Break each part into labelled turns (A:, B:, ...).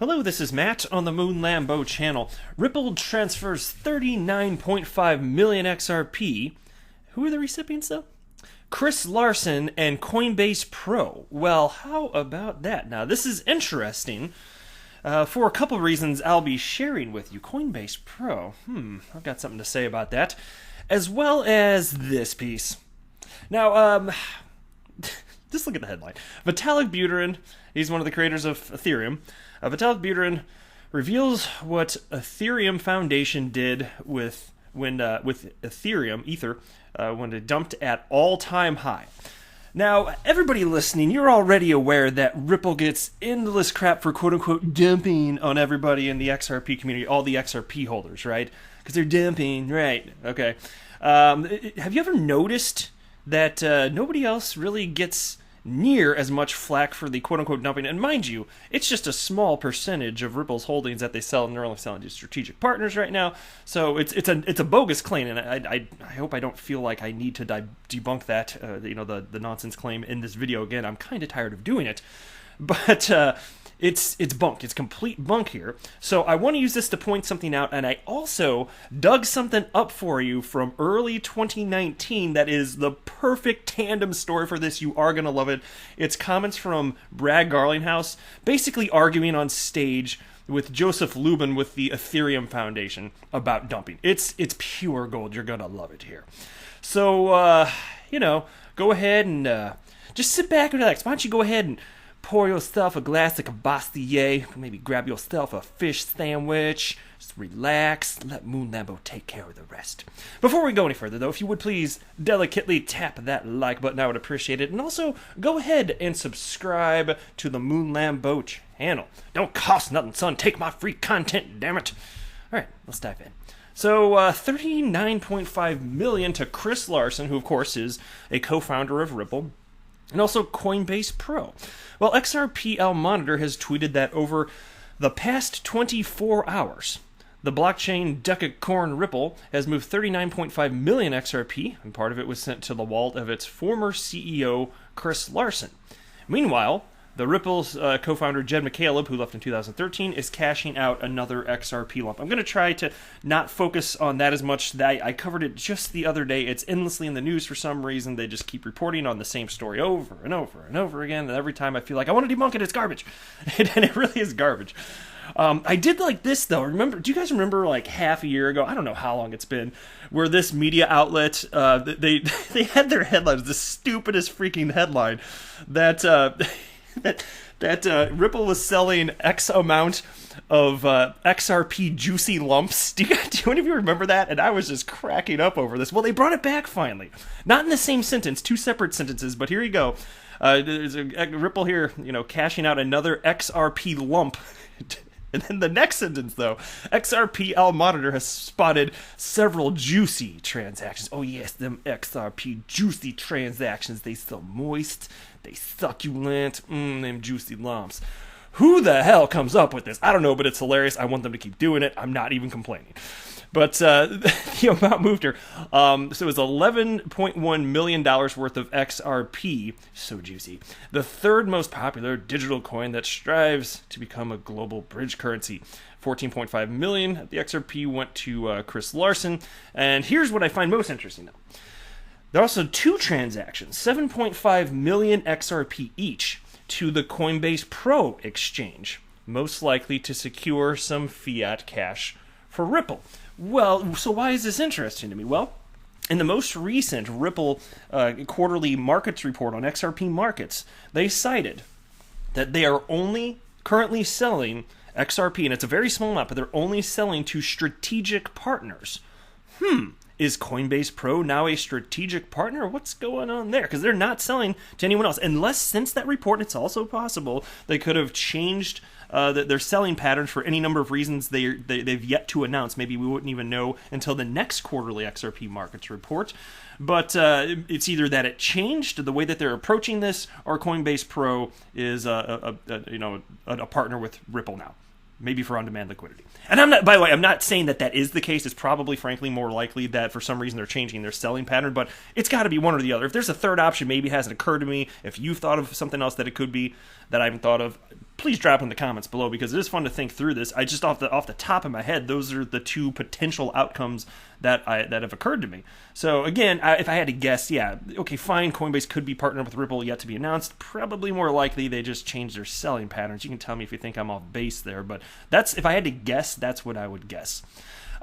A: Hello, this is Matt on the Moon Lambo channel. Ripple transfers 39.5 million XRP. Who are the recipients though? Chris Larsen and CoinbasePro. Well, how about that? Now, this is interesting for a couple of reasons I'll be sharing with you. CoinbasePro. I've got something to say about that. As well as this piece. Now, just look at the headline. Vitalik Buterin, he's one of the creators of Ethereum. Vitalik Buterin reveals what Ethereum Foundation did with Ethereum, Ether, when it dumped at all-time high. Now, everybody listening, you're already aware that Ripple gets endless crap for quote-unquote dumping on everybody in the XRP community, all the XRP holders, right? Because they're dumping, right? Okay. Have you ever noticed that nobody else really gets near as much flack for the quote-unquote dumping? And mind you, it's just a small percentage of Ripple's holdings that they sell, and they're only selling to strategic partners right now. So it's a bogus claim, and I hope I don't feel like I need to debunk that, the nonsense claim in this video again. I'm kind of tired of doing it, but it's bunk. It's complete bunk here. So I want to use this to point something out, and I also dug something up for you from early 2019 that is the perfect tandem story for this. You are going to love it. It's comments from Brad Garlinghouse, basically arguing on stage with Joseph Lubin with the Ethereum Foundation about dumping. It's pure gold. You're going to love it here. So, go ahead and just sit back and relax. Why don't you go ahead and pour yourself a glass of Cabastier, maybe grab yourself a fish sandwich, just relax, let Moon Lambo take care of the rest. Before we go any further, though, if you would please delicately tap that like button, I would appreciate it. And also, go ahead and subscribe to the Moon Lambo channel. Don't cost nothing, son. Take my free content, damn it. All right, let's dive in. So, 39.5 million to Chris Larsen, who, of course, is a co-founder of Ripple, and also CoinbasePro. Well, XRPL Monitor has tweeted that over the past 24 hours, the blockchain decacorn Ripple has moved 39.5 million XRP, and part of it was sent to the wallet of its former CEO, Chris Larsen. Meanwhile, the Ripple's co-founder, Jed McCaleb, who left in 2013, is cashing out another XRP lump. I'm going to try to not focus on that as much. I covered it just the other day. It's endlessly in the news for some reason. They just keep reporting on the same story over and over and over again. And every time I feel like I want to debunk it, it's garbage. And it really is garbage. I did like this, though. Do you guys remember like half a year ago, I don't know how long it's been, where this media outlet, they had their headlines, the stupidest freaking headline, that Ripple was selling X amount of XRP juicy lumps. Do any of you remember that? And I was just cracking up over this. Well, they brought it back finally. Not in the same sentence, two separate sentences, but here you go. There's a Ripple here, cashing out another XRP lump. And then the next sentence, though, XRPL Monitor has spotted several juicy transactions. Oh, yes, them XRP juicy transactions. They so moist, they succulent, them juicy lumps. Who the hell comes up with this? I don't know, but it's hilarious. I want them to keep doing it. I'm not even complaining. But the amount moved here. So it was $11.1 million worth of XRP. So juicy. The third most popular digital coin that strives to become a global bridge currency. 14.5 million of the XRP went to Chris Larsen. And here's what I find most interesting, though. There are also two transactions, 7.5 million XRP each, to the CoinbasePro exchange, most likely to secure some fiat cash for Ripple. Well, so why is this interesting to me? Well, in the most recent Ripple quarterly markets report on XRP markets, they cited that they are only currently selling XRP, and it's a very small amount, but they're only selling to strategic partners. Is CoinbasePro now a strategic partner? What's going on there? Because they're not selling to anyone else. Unless, since that report, it's also possible they could have changed their selling patterns for any number of reasons they've yet to announce. Maybe we wouldn't even know until the next quarterly XRP markets report. But it's either that it changed the way that they're approaching this, or CoinbasePro is a partner with Ripple now. Maybe for on-demand liquidity. And I'm not, by the way, I'm not saying that that is the case. It's probably, frankly, more likely that for some reason they're changing their selling pattern, but it's got to be one or the other. If there's a third option, maybe it hasn't occurred to me. If you've thought of something else that it could be that I haven't thought of, please drop in the comments below, because it is fun to think through this. I just off the top of my head, those are the two potential outcomes that have occurred to me. So again, if I had to guess, yeah, okay, fine, Coinbase could be partnered with Ripple, yet to be announced. Probably more likely they just changed their selling patterns. You can tell me if you think I'm off base there, but that's, if I had to guess, that's what I would guess.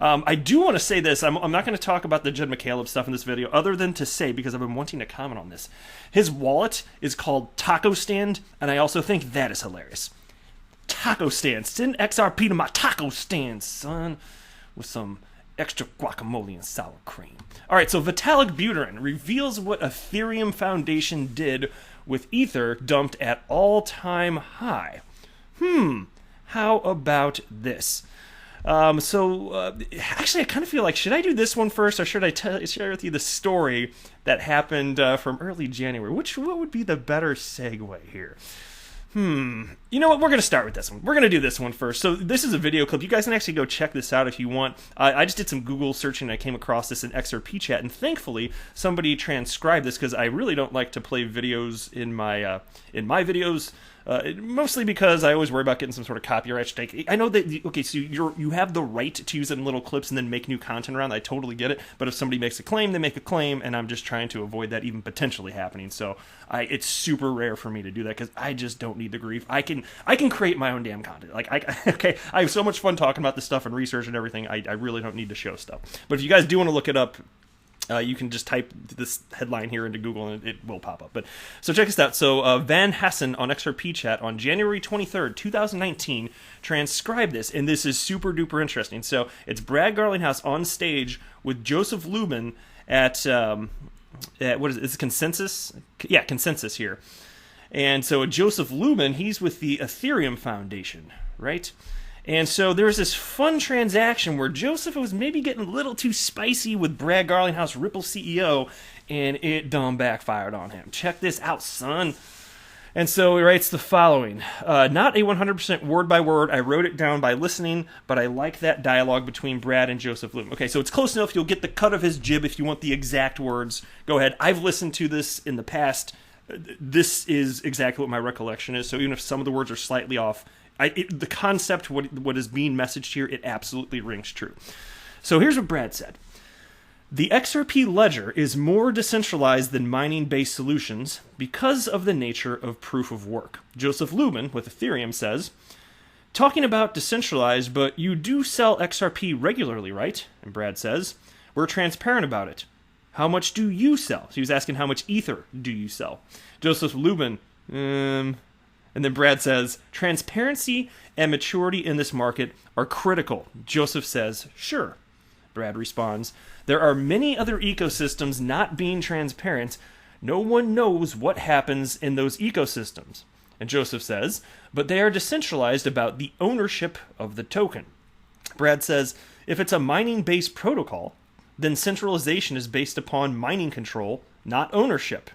A: I do want to say this. I'm not going to talk about the Jed McCaleb stuff in this video, other than to say, because I've been wanting to comment on this, his wallet is called Taco Stand, and I also think that is hilarious. Taco Stand. Send XRP to my taco stand, son, with some extra guacamole and sour cream. All right, so Vitalik Buterin reveals what Ethereum Foundation did with Ether dumped at all-time high. How about this? Actually, I kind of feel like, should I do this one first, or should I share with you the story that happened from early January? What would be the better segue here? You know what? We're going to start with this one. We're going to do this one first. So this is a video clip. You guys can actually go check this out if you want. I just did some Google searching and I came across this in XRP chat, and thankfully somebody transcribed this, because I really don't like to play videos in my videos. Mostly because I always worry about getting some sort of copyright strike. I know that, okay, so you have the right to use it in little clips and then make new content around. I totally get it. But if somebody makes a claim, they make a claim, and I'm just trying to avoid that even potentially happening. So it's super rare for me to do that, because I just don't need the grief. I can create my own damn content. Like, I have so much fun talking about this stuff and research and everything. I really don't need to show stuff. But if you guys do want to look it up, you can just type this headline here into Google and it will pop up. But so check this out. So Van Hassen on XRP chat on January 23rd, 2019 transcribed this, and this is super duper interesting. So it's Brad Garlinghouse on stage with Joseph Lubin at what is it? It's Consensus? Yeah, Consensus here. And so Joseph Lubin, he's with the Ethereum Foundation, right? And so there's this fun transaction where Joseph was maybe getting a little too spicy with Brad Garlinghouse, Ripple CEO, and it dumb backfired on him. Check this out, son. And so he writes the following. Not a 100% word by word. I wrote it down by listening, but I like that dialogue between Brad and Joseph Lubin. Okay, so it's close enough. You'll get the cut of his jib if you want the exact words. Go ahead. I've listened to this in the past. This is exactly what my recollection is. So even if some of the words are slightly off, the concept, what is being messaged here, it absolutely rings true. So here's what Brad said. The XRP ledger is more decentralized than mining-based solutions because of the nature of proof of work. Joseph Lubin with Ethereum says, talking about decentralized, but you do sell XRP regularly, right? And Brad says, we're transparent about it. How much do you sell? So he was asking, how much Ether do you sell? Joseph Lubin, and then Brad says, transparency and maturity in this market are critical. Joseph says, sure. Brad responds, there are many other ecosystems not being transparent. No one knows what happens in those ecosystems. And Joseph says, but they are decentralized about the ownership of the token. Brad says, if it's a mining-based protocol, then centralization is based upon mining control, not ownership.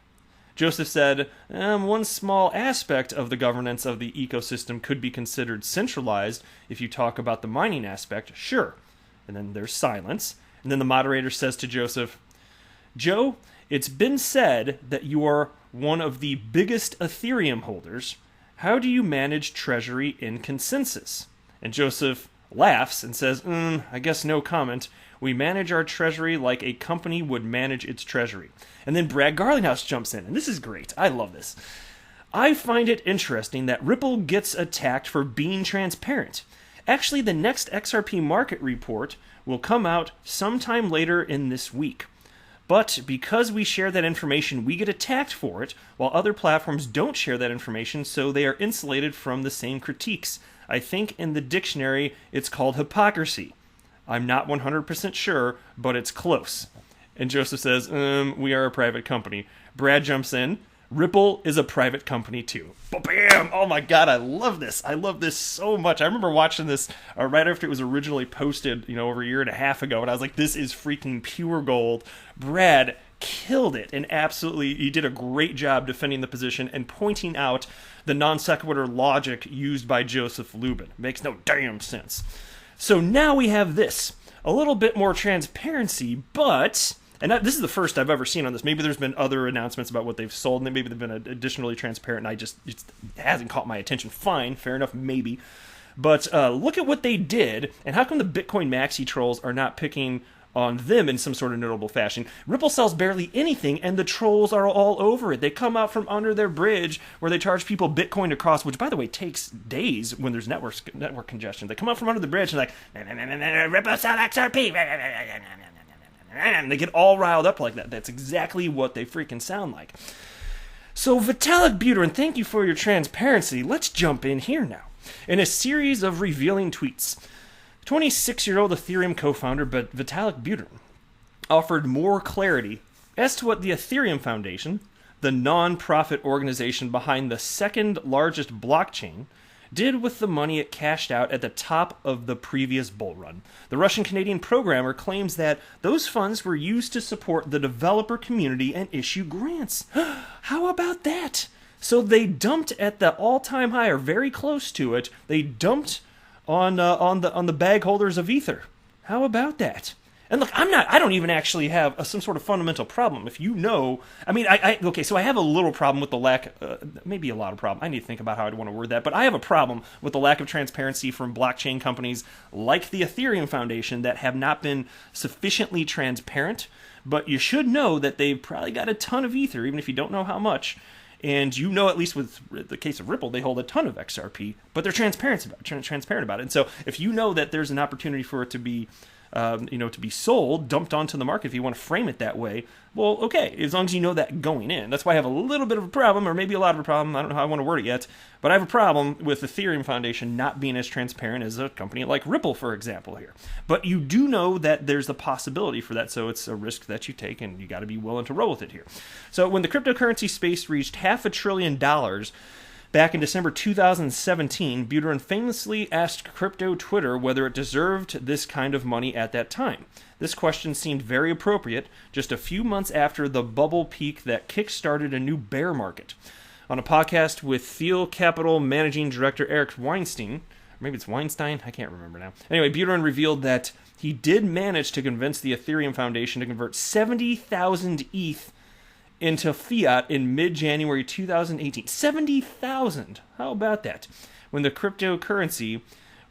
A: Joseph said, one small aspect of the governance of the ecosystem could be considered centralized if you talk about the mining aspect, sure. And then there's silence. And then the moderator says to Joseph, Joe, it's been said that you are one of the biggest Ethereum holders. How do you manage treasury in consensus? And Joseph laughs and says, I guess no comment. We manage our treasury like a company would manage its treasury. And then Brad Garlinghouse jumps in, and this is great. I love this. I find it interesting that Ripple gets attacked for being transparent. Actually, the next XRP market report will come out sometime later in this week. But because we share that information, we get attacked for it, while other platforms don't share that information, so they are insulated from the same critiques. I think in the dictionary, it's called hypocrisy. I'm not 100% sure, but it's close. And Joseph says, we are a private company. Brad jumps in. Ripple is a private company too. Bam! Oh my god, I love this. I love this so much. I remember watching this right after it was originally posted, over a year and a half ago, and I was like, this is freaking pure gold. Brad killed it, and absolutely, he did a great job defending the position and pointing out the non sequitur logic used by Joseph Lubin. Makes no damn sense. So now we have this. A little bit more transparency, but and this is the first I've ever seen on this. Maybe there's been other announcements about what they've sold, and maybe they've been additionally transparent, and it hasn't caught my attention. Fine, fair enough, maybe. But look at what they did, and how come the Bitcoin maxi trolls are not picking on them in some sort of notable fashion? Ripple sells barely anything, and the trolls are all over it. They come out from under their bridge where they charge people Bitcoin to cross, which, by the way, takes days when there's network congestion. They come out from under the bridge and like, Ripple sell XRP. And they get all riled up like that. That's exactly what they freaking sound like. So, Vitalik Buterin, thank you for your transparency. Let's jump in here now. In a series of revealing tweets, 26-year-old Ethereum co-founder Vitalik Buterin offered more clarity as to what the Ethereum Foundation, the non-profit organization behind the second largest blockchain, did with the money it cashed out at the top of the previous bull run. The Russian-Canadian programmer claims that those funds were used to support the developer community and issue grants. How about that? So they dumped at the all-time high, or very close to it. They dumped on the bag holders of Ether. How about that? And look, I don't even actually have some sort of fundamental problem. If you know, okay, so I have a little problem with the lack, maybe a lot of problem. I need to think about how I'd want to word that, but I have a problem with the lack of transparency from blockchain companies like the Ethereum Foundation that have not been sufficiently transparent. But you should know that they've probably got a ton of Ether, even if you don't know how much. And you know, at least with the case of Ripple, they hold a ton of XRP, but they're transparent about it. And so if you know that there's an opportunity for it to be, to be sold, dumped onto the market, if you want to frame it that way, well, okay, as long as you know that going in. That's why I have a little bit of a problem, or maybe a lot of a problem. I don't know how I want to word it yet, but I have a problem with the Ethereum Foundation not being as transparent as a company like Ripple, for example, here. But you do know that there's a possibility for that, so it's a risk that you take, and you got to be willing to roll with it here. So when the cryptocurrency space reached $500 billion back in December 2017, Buterin famously asked crypto Twitter whether it deserved this kind of money at that time. This question seemed very appropriate just a few months after the bubble peak that kick-started a new bear market. On a podcast with Thiel Capital Managing Director Eric Weinstein, or maybe it's Weinstein, I can't remember now. Anyway, Buterin revealed that he did manage to convince the Ethereum Foundation to convert 70,000 ETH into fiat in mid-January 2018. 70,000. How about that? When the cryptocurrency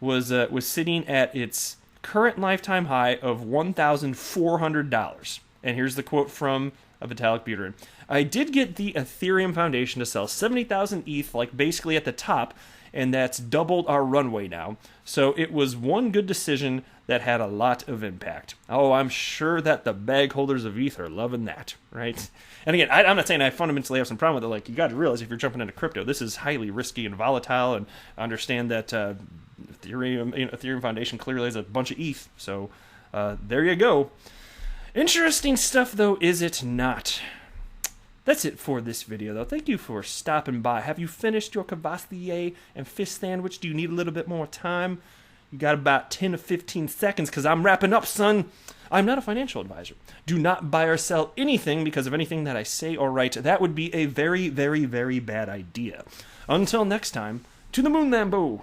A: was sitting at its current lifetime high of $1,400. And here's the quote from Vitalik Buterin. I did get the Ethereum Foundation to sell 70,000 ETH, like basically at the top, and that's doubled our runway now. So it was one good decision that had a lot of impact. Oh, I'm sure that the bag holders of ETH are loving that, right? And again, I'm not saying I fundamentally have some problem with it. Like, you got to realize if you're jumping into crypto, this is highly risky and volatile, and I understand that Ethereum Foundation clearly has a bunch of ETH. So there you go. Interesting stuff, though, is it not? That's it for this video, though. Thank you for stopping by. Have you finished your Cavassier and fish sandwich? Do you need a little bit more time? You got about 10 to 15 seconds, because I'm wrapping up, son. I'm not a financial advisor. Do not buy or sell anything because of anything that I say or write. That would be a very, very, very bad idea. Until next time, to the moon, Lambo.